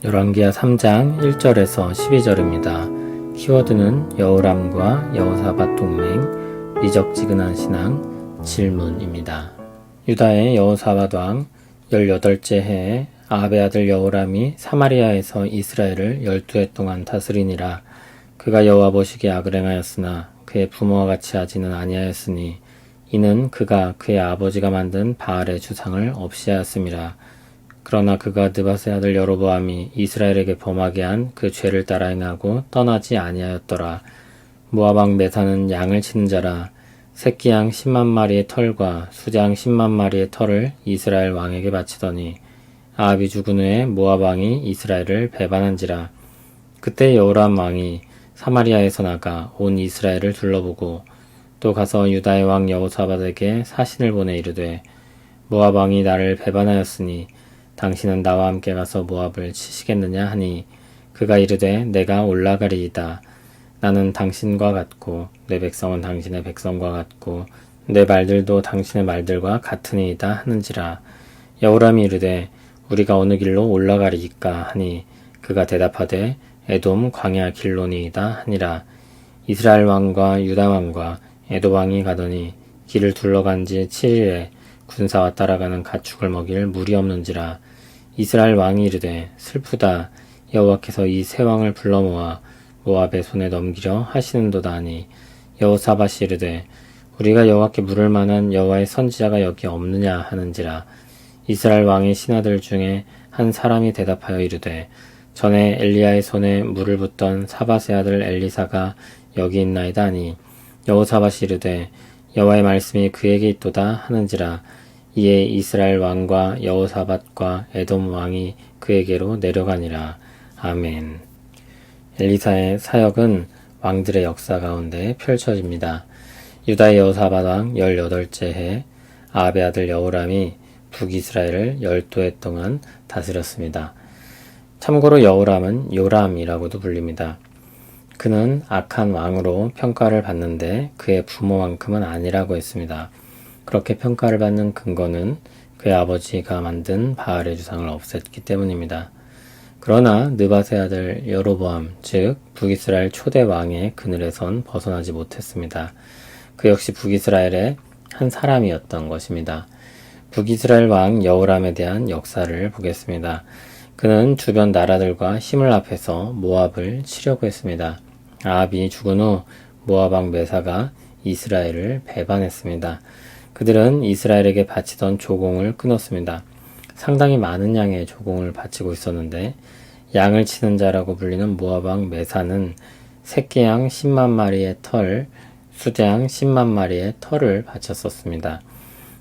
열왕기하 3장 1절에서 12절입니다. 키워드는 여호람과 여호사밧 동맹, 미적지근한 신앙, 질문입니다. 유다의 여호사밧 왕 18째 해에 아합의 아들 여호람이 사마리아에서 이스라엘을 12해 동안 다스리니라. 그가 여호와 보시기에 악을 행하였으나 그의 부모와 같이 하지는 아니하였으니 이는 그가 그의 아버지가 만든 바알의 주상을 없이 하였음이라. 그러나 그가 느밧의 아들 여로보암이 이스라엘에게 범하게 한 그 죄를 따라 행하고 떠나지 아니하였더라. 모압 왕 메사는 양을 치는 자라. 새끼 양 10만 마리의 털과 수장 10만 마리의 털을 이스라엘 왕에게 바치더니 아합이 죽은 후에 모압 왕이 이스라엘을 배반한지라. 그때 여호람 왕이 사마리아에서 나가 온 이스라엘을 둘러보고 또 가서 유다의 왕 여호사밧에게 사신을 보내 이르되 모압 왕이 나를 배반하였으니 당신은 나와 함께 가서 모압을 치시겠느냐 하니 그가 이르되 내가 올라가리이다. 나는 당신과 같고 내 백성은 당신의 백성과 같고 내 말들도 당신의 말들과 같으니이다 하는지라. 여호람이 이르되 우리가 어느 길로 올라가리이까 하니 그가 대답하되 에돔 광야 길로니이다 하니라. 이스라엘 왕과 유다 왕과 에돔 왕이 가더니 길을 둘러간 지 7일에 군사와 따라가는 가축을 먹일 물이 없는지라. 이스라엘 왕이 이르되 슬프다. 여호와께서 이 세 왕을 불러 모아 모압의 손에 넘기려 하시는도다 하니 여호사밧이 이르되 우리가 여호와께 물을 만한 여호와의 선지자가 여기 없느냐 하는지라. 이스라엘 왕의 신하들 중에 한 사람이 대답하여 이르되 전에 엘리야의 손에 물을 붓던 사밧의 아들 엘리사가 여기 있나이다 하니 여호사밧이 이르되 여호와의 말씀이 그에게 있도다 하는지라. 이에 이스라엘 왕과 여호사밧과 에돔 왕이 그에게로 내려가니라. 아멘. 엘리사의 사역은 왕들의 역사 가운데 펼쳐집니다. 유다의 여호사밧 왕 18째 해 아합의 아들 여호람이 북이스라엘을 12해 동안 다스렸습니다. 참고로 여호람은 요람이라고도 불립니다. 그는 악한 왕으로 평가를 받는데 그의 부모만큼은 아니라고 했습니다. 그렇게 평가를 받는 근거는 그의 아버지가 만든 바알의 주상을 없앴기 때문입니다. 그러나 느밧의 아들 여로보암, 즉 북이스라엘 초대 왕의 그늘에선 벗어나지 못했습니다. 그 역시 북이스라엘의 한 사람이었던 것입니다. 북이스라엘 왕 여호람에 대한 역사를 보겠습니다. 그는 주변 나라들과 힘을 합해서 모압을 치려고 했습니다. 아합이 죽은 후 모압 왕 메사가 이스라엘을 배반했습니다. 그들은 이스라엘에게 바치던 조공을 끊었습니다. 상당히 많은 양의 조공을 바치고 있었는데 양을 치는 자라고 불리는 모압 왕 메사는 새끼 양 10만 마리의 털, 수장 10만 마리의 털을 바쳤었습니다.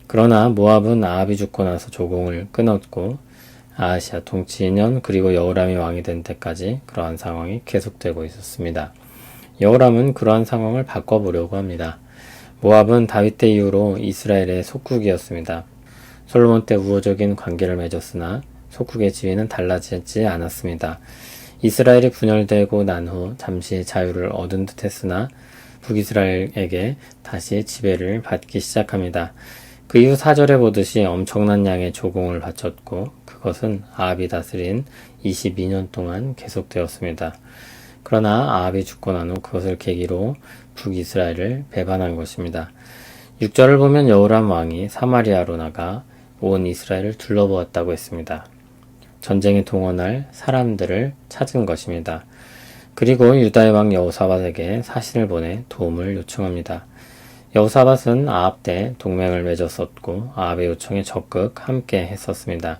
그러나 모압은 아합이 죽고 나서 조공을 끊었고 아하시아 통치 2년 그리고 여호람이 왕이 된 때까지 그러한 상황이 계속되고 있었습니다. 여호람은 그러한 상황을 바꿔보려고 합니다. 모압은 다윗 때 이후로 이스라엘의 속국이었습니다. 솔로몬 때 우호적인 관계를 맺었으나 속국의 지위는 달라지지 않았습니다. 이스라엘이 분열되고 난 후 잠시 자유를 얻은 듯 했으나 북이스라엘에게 다시 지배를 받기 시작합니다. 그 이후 4절에 보듯이 엄청난 양의 조공을 바쳤고 그것은 아합이 다스린 22년 동안 계속되었습니다. 그러나 아합이 죽고 난 후 그것을 계기로 북이스라엘을 배반한 것입니다. 6절을 보면 여호람 왕이 사마리아로 나가 온 이스라엘을 둘러보았다고 했습니다. 전쟁에 동원할 사람들을 찾은 것입니다. 그리고 유다의 왕 여호사밧에게 사신을 보내 도움을 요청합니다. 여호사밧은 아합 때 동맹을 맺었었고 아합의 요청에 적극 함께 했었습니다.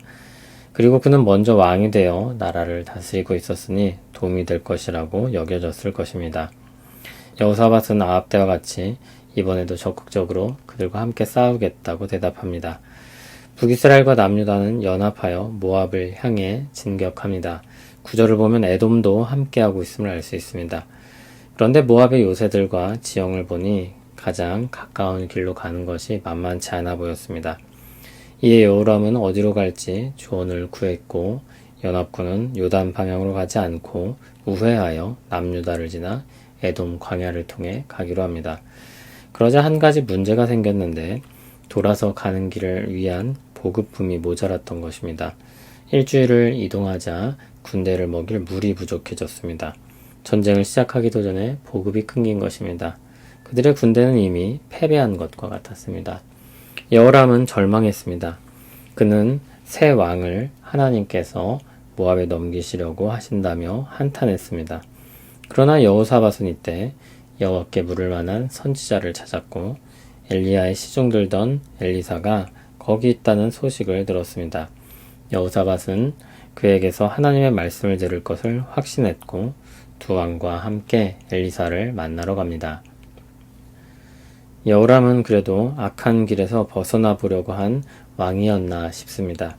그리고 그는 먼저 왕이 되어 나라를 다스리고 있었으니 도움이 될 것이라고 여겨졌을 것입니다. 여호사밧은 아합 때와 같이 이번에도 적극적으로 그들과 함께 싸우겠다고 대답합니다. 북이스라엘과 남유다는 연합하여 모압을 향해 진격합니다. 9절을 보면 에돔도 함께하고 있음을 알 수 있습니다. 그런데 모압의 요새들과 지형을 보니 가장 가까운 길로 가는 것이 만만치 않아 보였습니다. 이에 여호람은 어디로 갈지 조언을 구했고 연합군은 요단 방향으로 가지 않고 우회하여 남유다를 지나 에돔 광야를 통해 가기로 합니다. 그러자 한 가지 문제가 생겼는데 돌아서 가는 길을 위한 보급품이 모자랐던 것입니다. 일주일을 이동하자 군대를 먹일 물이 부족해졌습니다. 전쟁을 시작하기도 전에 보급이 끊긴 것입니다. 그들의 군대는 이미 패배한 것과 같았습니다. 여호람은 절망했습니다. 그는 새 왕을 하나님께서 모압에 넘기시려고 하신다며 한탄했습니다. 그러나 여호사밧은 이때 여호와께 물을 만한 선지자를 찾았고 엘리야의 시중 들던 엘리사가 거기 있다는 소식을 들었습니다. 여호사밧은 그에게서 하나님의 말씀을 들을 것을 확신했고 두 왕과 함께 엘리사를 만나러 갑니다. 여호람은 그래도 악한 길에서 벗어나 보려고 한 왕이었나 싶습니다.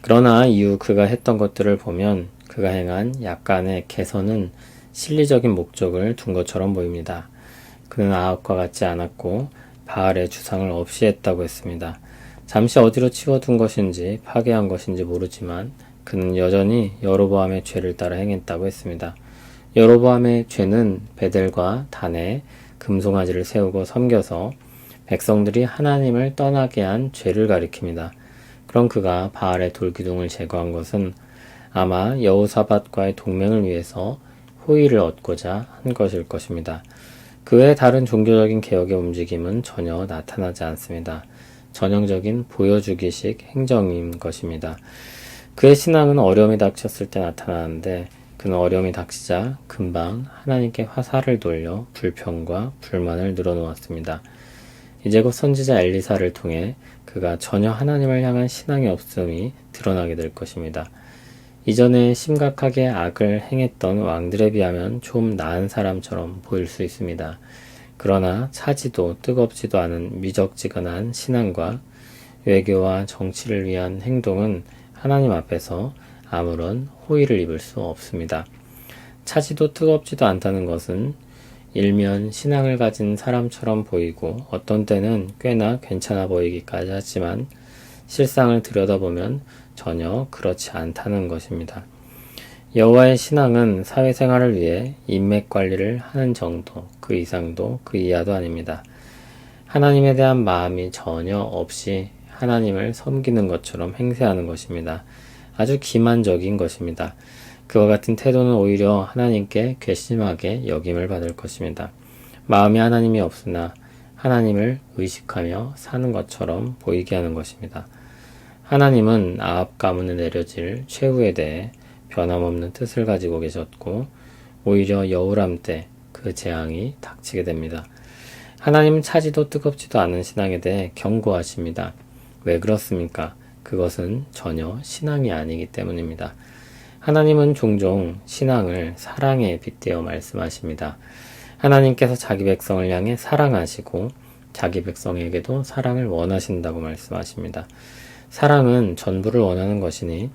그러나 이후 그가 했던 것들을 보면 그가 행한 약간의 개선은 실리적인 목적을 둔 것처럼 보입니다. 그는 아합과 같지 않았고 바알의 주상을 없이 했다고 했습니다. 잠시 어디로 치워둔 것인지 파괴한 것인지 모르지만 그는 여전히 여로보암의 죄를 따라 행했다고 했습니다. 여로보암의 죄는 베델과 단에 금송아지를 세우고 섬겨서 백성들이 하나님을 떠나게 한 죄를 가리킵니다. 그럼 그가 바알의 돌기둥을 제거한 것은 아마 여호사밧과의 동맹을 위해서 호의를 얻고자 한 것일 것입니다. 그 외 다른 종교적인 개혁의 움직임은 전혀 나타나지 않습니다. 전형적인 보여주기식 행정인 것입니다. 그의 신앙은 어려움이 닥쳤을 때 나타나는데 그는 어려움이 닥치자 금방 하나님께 화살을 돌려 불평과 불만을 늘어놓았습니다. 이제 곧 선지자 엘리사를 통해 그가 전혀 하나님을 향한 신앙이 없음이 드러나게 될 것입니다. 이전에 심각하게 악을 행했던 왕들에 비하면 좀 나은 사람처럼 보일 수 있습니다. 그러나 차지도 뜨겁지도 않은 미적지근한 신앙과 외교와 정치를 위한 행동은 하나님 앞에서 아무런 호의를 입을 수 없습니다. 차지도 뜨겁지도 않다는 것은 일면 신앙을 가진 사람처럼 보이고 어떤 때는 꽤나 괜찮아 보이기까지 하지만 실상을 들여다보면 전혀 그렇지 않다는 것입니다. 여호와의 신앙은 사회생활을 위해 인맥 관리를 하는 정도, 그 이상도 그 이하도 아닙니다. 하나님에 대한 마음이 전혀 없이 하나님을 섬기는 것처럼 행세하는 것입니다. 아주 기만적인 것입니다. 그와 같은 태도는 오히려 하나님께 괘씸하게 여김을 받을 것입니다. 마음이 하나님이 없으나 하나님을 의식하며 사는 것처럼 보이게 하는 것입니다. 하나님은 아합 가문에 내려질 최후에 대해 변함없는 뜻을 가지고 계셨고 오히려 여호람 때 그 재앙이 닥치게 됩니다. 하나님은 차지도 뜨겁지도 않은 신앙에 대해 경고하십니다. 왜 그렇습니까? 그것은 전혀 신앙이 아니기 때문입니다. 하나님은 종종 신앙을 사랑에 빗대어 말씀하십니다. 하나님께서 자기 백성을 향해 사랑하시고 자기 백성에게도 사랑을 원하신다고 말씀하십니다. 사랑은 전부를 원하는 것이니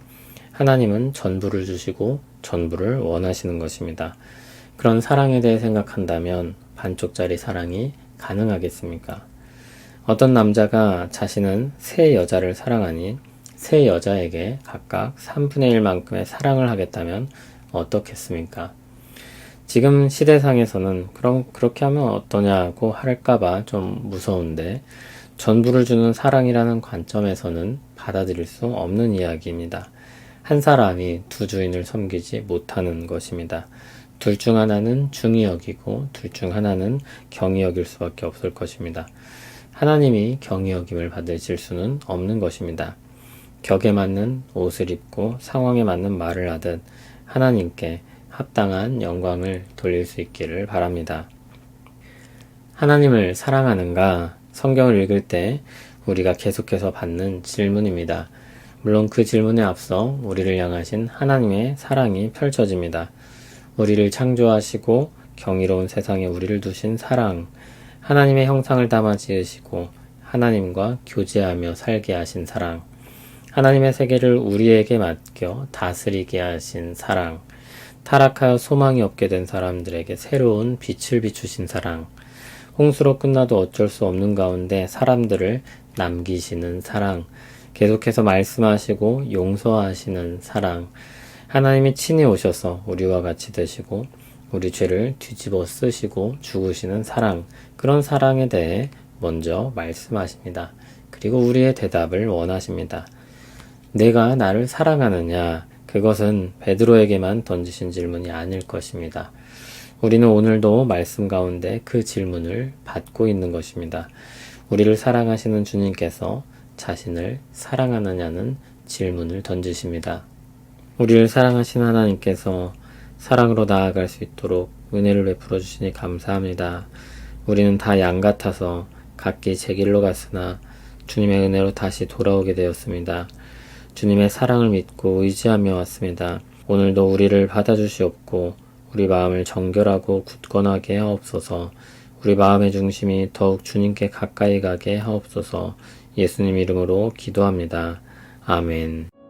하나님은 전부를 주시고 전부를 원하시는 것입니다. 그런 사랑에 대해 생각한다면 반쪽짜리 사랑이 가능하겠습니까? 어떤 남자가 자신은 세 여자를 사랑하니 세 여자에게 각각 3분의 1만큼의 사랑을 하겠다면 어떻겠습니까? 지금 시대상에서는 그럼 그렇게 하면 어떠냐고 할까봐 좀 무서운데 전부를 주는 사랑이라는 관점에서는 받아들일 수 없는 이야기입니다. 한 사람이 두 주인을 섬기지 못하는 것입니다. 둘 중 하나는 중히 여기고 둘 중 하나는 경히 여길 수밖에 없을 것입니다. 하나님이 경히 여김을 받으실 수는 없는 것입니다. 격에 맞는 옷을 입고 상황에 맞는 말을 하듯 하나님께 합당한 영광을 돌릴 수 있기를 바랍니다. 하나님을 사랑하는가? 성경을 읽을 때 우리가 계속해서 받는 질문입니다. 물론 그 질문에 앞서 우리를 향하신 하나님의 사랑이 펼쳐집니다. 우리를 창조하시고 경이로운 세상에 우리를 두신 사랑, 하나님의 형상을 담아 지으시고 하나님과 교제하며 살게 하신 사랑, 하나님의 세계를 우리에게 맡겨 다스리게 하신 사랑, 타락하여 소망이 없게 된 사람들에게 새로운 빛을 비추신 사랑, 홍수로 끝나도 어쩔 수 없는 가운데 사람들을 남기시는 사랑, 계속해서 말씀하시고 용서하시는 사랑, 하나님이 친히 오셔서 우리와 같이 되시고 우리 죄를 뒤집어 쓰시고 죽으시는 사랑, 그런 사랑에 대해 먼저 말씀하십니다. 그리고 우리의 대답을 원하십니다. 내가 나를 사랑하느냐? 그것은 베드로에게만 던지신 질문이 아닐 것입니다. 우리는 오늘도 말씀 가운데 그 질문을 받고 있는 것입니다. 우리를 사랑하시는 주님께서 자신을 사랑하느냐는 질문을 던지십니다. 우리를 사랑하신 하나님께서 사랑으로 나아갈 수 있도록 은혜를 베풀어 주시니 감사합니다. 우리는 다 양 같아서 각기 제 길로 갔으나 주님의 은혜로 다시 돌아오게 되었습니다. 주님의 사랑을 믿고 의지하며 왔습니다. 오늘도 우리를 받아주시옵고 우리 마음을 정결하고 굳건하게 하옵소서. 우리 마음의 중심이 더욱 주님께 가까이 가게 하옵소서. 예수님 이름으로 기도합니다. 아멘.